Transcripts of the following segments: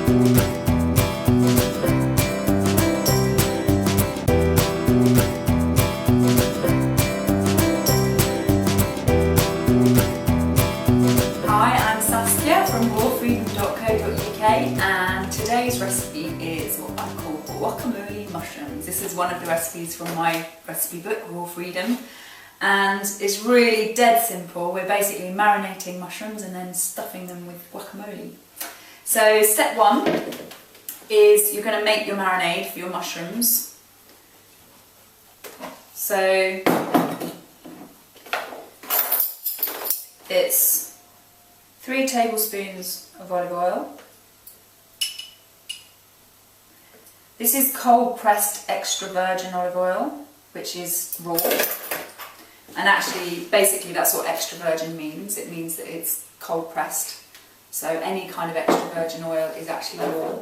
Hi, I'm Saskia from rawfreedom.co.uk, and today's recipe is what I call guacamole mushrooms. This is one of the recipes from my recipe book, Raw Freedom, and it's really dead simple. We're basically marinating mushrooms and then stuffing them with guacamole. So step one is you're going to make your marinade for your mushrooms. So it's 3 tablespoons of olive oil. This is cold pressed extra virgin olive oil, which is raw. And actually, basically that's what extra virgin means. It means that it's cold pressed. So any kind of extra virgin oil is actually raw,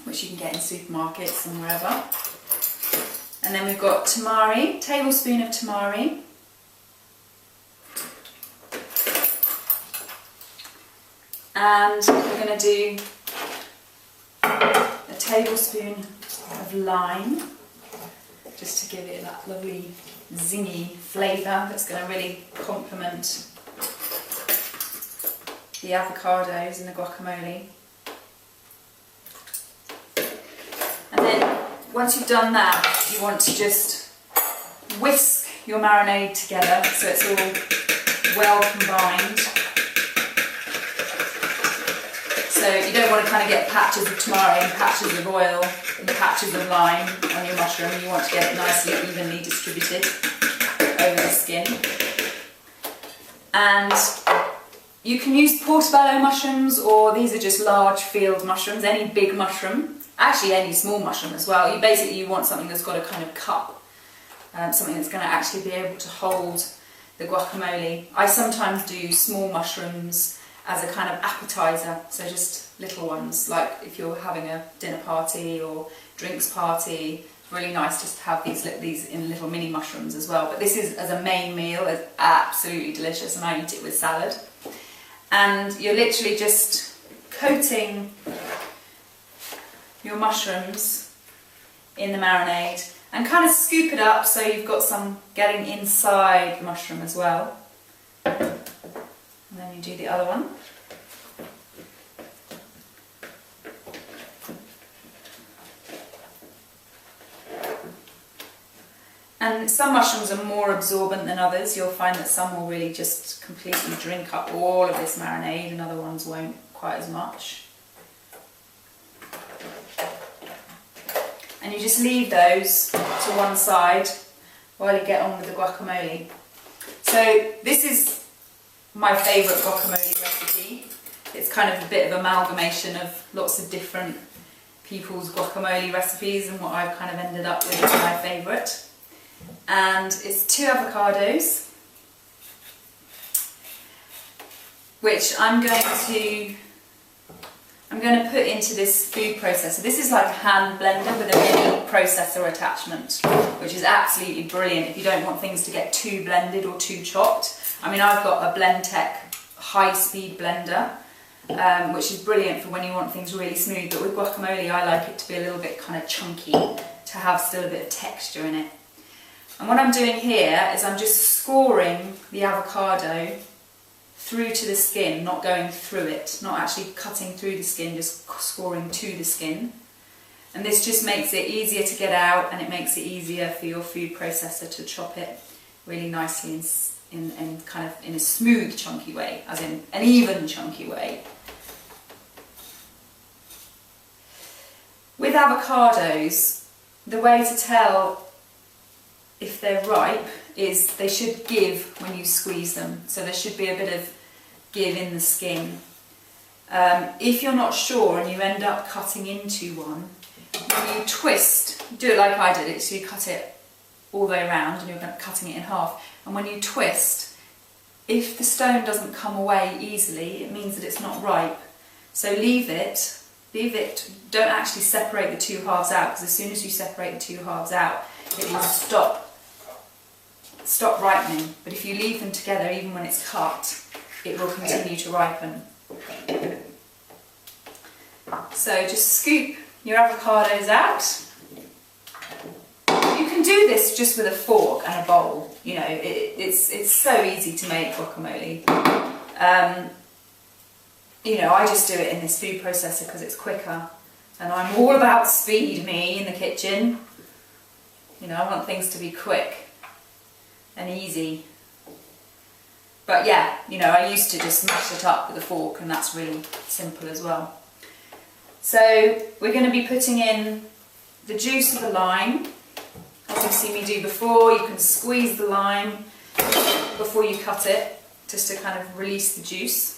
which you can get in supermarkets and wherever. And then we've got tamari, tablespoon of tamari. And we're going to do a tablespoon of lime, just to give it that lovely zingy flavour that's going to really complement the avocados and the guacamole. And then once you've done that, you want to just whisk your marinade together so it's all well combined. So you don't want to kind of get patches of tamari and patches of oil and patches of lime on your mushroom. You want to get it nicely evenly distributed over the skin. And you can use portobello mushrooms, or these are just large field mushrooms, any big mushroom, actually any small mushroom as well. You want something that's got a kind of cup, something that's going to actually be able to hold the guacamole. I sometimes do small mushrooms as a kind of appetizer, so just little ones, like if you're having a dinner party or drinks party. Really nice just to have these in little mini mushrooms as well. But this is as a main meal, it's absolutely delicious, and I eat it with salad. And you're literally just coating your mushrooms in the marinade and kind of scoop it up so you've got some getting inside the mushroom as well. And then you do the other one. And some mushrooms are more absorbent than others. You'll find that some will really just completely drink up all of this marinade, and other ones won't quite as much. And you just leave those to one side while you get on with the guacamole. So this is my favourite guacamole recipe. It's kind of a bit of amalgamation of lots of different people's guacamole recipes, and what I've kind of ended up with is my favourite. And it's 2 avocados, which I'm going to put into this food processor. This is like a hand blender with a mini processor attachment, which is absolutely brilliant if you don't want things to get too blended or too chopped. I mean, I've got a Blendtec high-speed blender, which is brilliant for when you want things really smooth, but with guacamole I like it to be a little bit kind of chunky, to have still a bit of texture in it. And what I'm doing here is I'm just scoring the avocado through to the skin, not going through it, not actually cutting through the skin, just scoring to the skin. And this just makes it easier to get out, and it makes it easier for your food processor to chop it really nicely in kind of in a smooth chunky way, as in an even chunky way. With avocados, the way to tell if they're ripe is they should give when you squeeze them, so there should be a bit of give in the skin. If you're not sure and you end up cutting into one, when you twist, do it like I did it, so you cut it all the way around and you're cutting it in half, and when you twist, if the stone doesn't come away easily, it means that it's not ripe. So leave it, don't actually separate the 2 halves out, because as soon as you separate the 2 halves out, it will stop ripening. But if you leave them together, even when it's cut, it will continue to ripen. So just scoop your avocados out. You can do this just with a fork and a bowl. You know, it's so easy to make guacamole. You know, I just do it in this food processor because it's quicker. And I'm all about speed, me, in the kitchen. You know, I want things to be quick and easy. But yeah, you know, I used to just mash it up with a fork, and that's really simple as well. So we're going to be putting in the juice of the lime. As you've seen me do before, you can squeeze the lime before you cut it, just to kind of release the juice.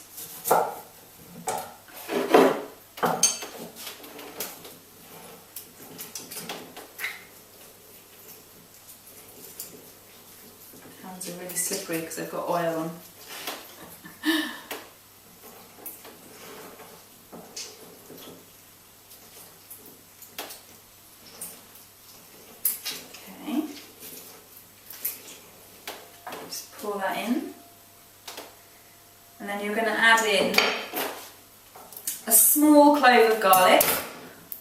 Hands are really slippery because I've got oil on. Okay, just pour that in, and then you're going to add in a small clove of garlic,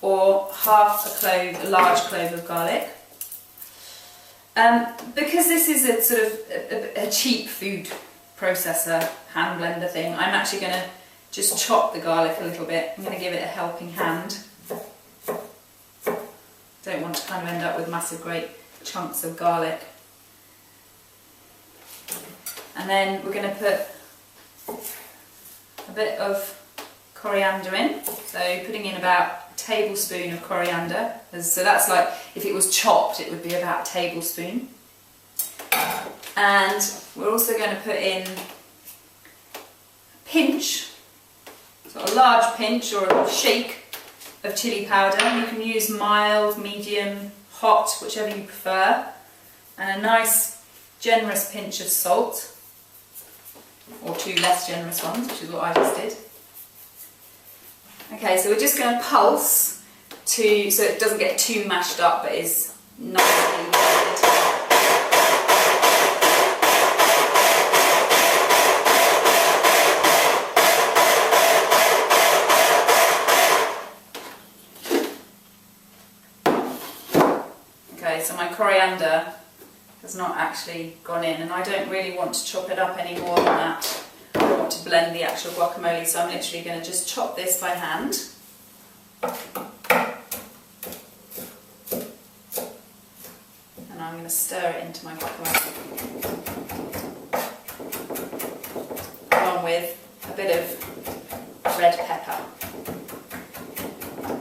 or half a clove, a large clove of garlic. Because this is a sort of a cheap food processor, hand blender thing, I'm actually going to just chop the garlic a little bit. I'm going to give it a helping hand. Don't want to kind of end up with massive great chunks of garlic. And then we're going to put a bit of coriander in, so putting in about a tablespoon of coriander. So that's like, if it was chopped, it would be about a tablespoon. And we're also going to put in a pinch, so a large pinch or a shake of chili powder. You can use mild, medium, hot, whichever you prefer. And a nice generous pinch of salt, or 2 less generous ones, which is what I just did. Okay, so we're just going to pulse so it doesn't get too mashed up, but is nicely blended. Okay, so my coriander has not actually gone in, and I don't really want to chop it up any more than that. I want to blend the actual guacamole, so I'm literally going to just chop this by hand. And I'm going to stir it into my guacamole, along with a bit of red pepper,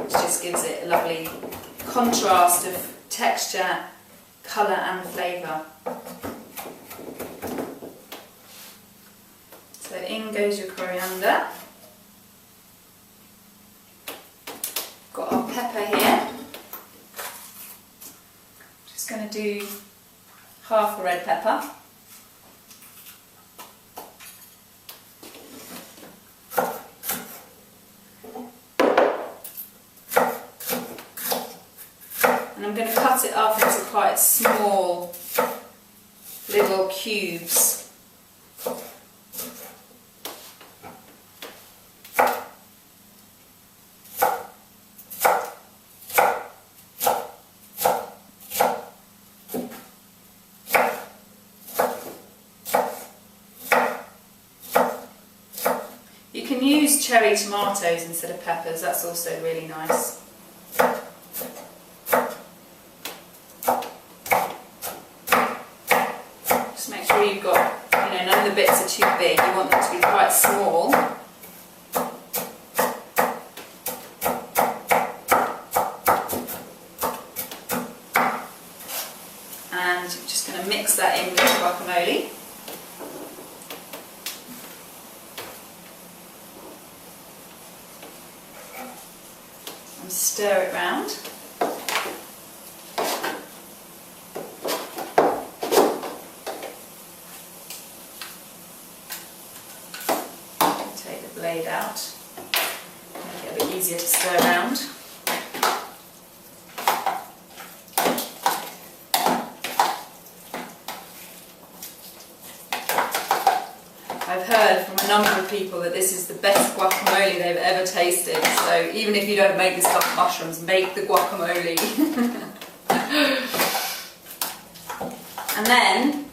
which just gives it a lovely contrast of texture, colour and flavour. So in goes your coriander. Got our pepper here. Just going to do half a red pepper. And I'm going to cut it up into quite small little cubes. You can use cherry tomatoes instead of peppers, that's also really nice. Just make sure you've got, none of the bits are too big, you want them to be quite small. And I'm just going to mix that in with the guacamole. Stir it round. Take the blade out, make it a bit easier to stir around. I've heard from a number of people that this is the best guacamole they've ever tasted. So even if you don't make the stuffed mushrooms, make the guacamole. And then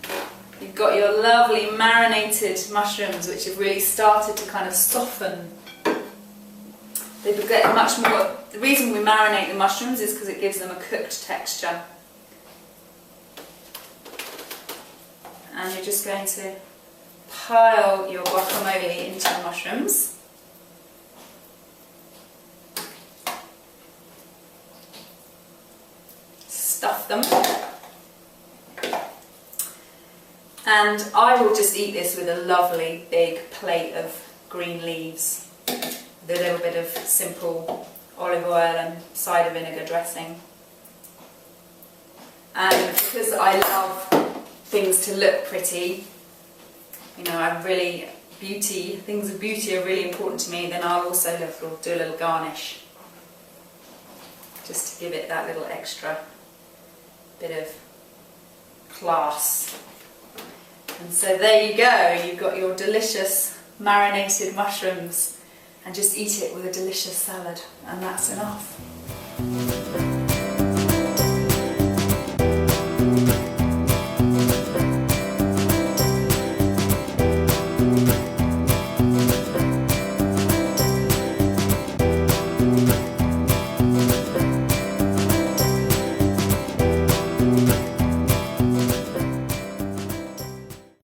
you've got your lovely marinated mushrooms, which have really started to kind of soften. They get much more. The reason we marinate the mushrooms is because it gives them a cooked texture. And you're just going to pile your guacamole into the mushrooms. Stuff them. And I will just eat this with a lovely big plate of green leaves, with a little bit of simple olive oil and cider vinegar dressing. And because I love things to look pretty, you know, things of beauty are really important to me, then I'll also do a little garnish, just to give it that little extra bit of class. And so there you go, you've got your delicious marinated mushrooms, and just eat it with a delicious salad, and that's enough.